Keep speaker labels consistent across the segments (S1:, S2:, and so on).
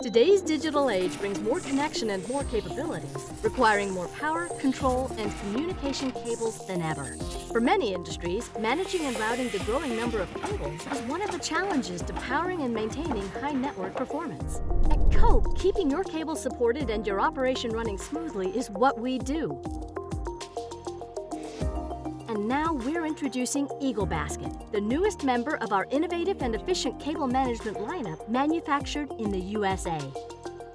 S1: Today's digital age brings more connection and more capabilities, requiring more power, control, and communication cables than ever. For many industries, managing and routing the growing number of cables is one of the challenges to powering and maintaining high network performance. At Cope, keeping your cable supported and your operation running smoothly is what we do. And now we're introducing Eagle Basket, the newest member of our innovative and efficient cable management lineup manufactured in the USA.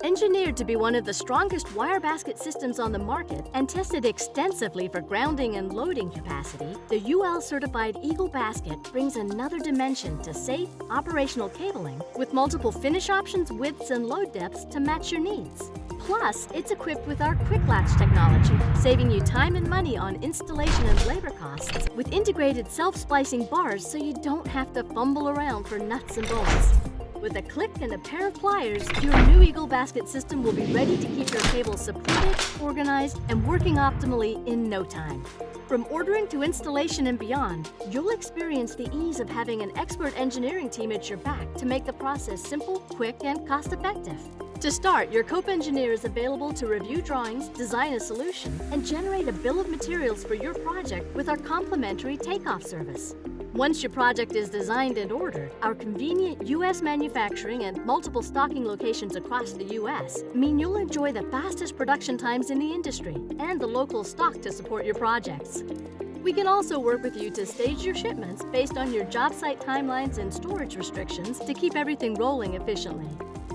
S1: Engineered to be one of the strongest wire basket systems on the market and tested extensively for grounding and loading capacity, the UL-certified Eagle Basket brings another dimension to safe, operational cabling with multiple finish options, widths, and load depths to match your needs. Plus, it's equipped with our quick latch technology, saving you time and money on installation and labor costs with integrated self-splicing bars so you don't have to fumble around for nuts and bolts. With a click and a pair of pliers, your new Eagle Basket system will be ready to keep your cables supported, organized, and working optimally in no time. From ordering to installation and beyond, you'll experience the ease of having an expert engineering team at your back to make the process simple, quick, and cost-effective. To start, your Cope engineer is available to review drawings, design a solution, and generate a bill of materials for your project with our complimentary takeoff service. Once your project is designed and ordered, our convenient U.S. manufacturing and multiple stocking locations across the U.S. mean you'll enjoy the fastest production times in the industry and the local stock to support your projects. We can also work with you to stage your shipments based on your job site timelines and storage restrictions to keep everything rolling efficiently.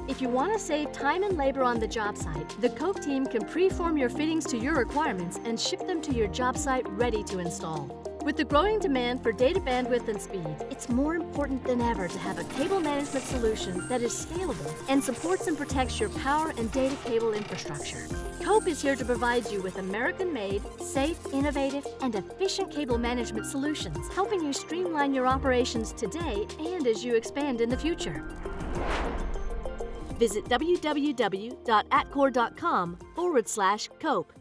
S1: If you want to save time and labor on the job site, the Cope team can pre-form your fittings to your requirements and ship them to your job site ready to install. With the growing demand for data bandwidth and speed, it's more important than ever to have a cable management solution that is scalable and supports and protects your power and data cable infrastructure. Cope is here to provide you with American-made, safe, innovative, and efficient cable management solutions, helping you streamline your operations today and as you expand in the future. Visit www.atcore.com/Cope.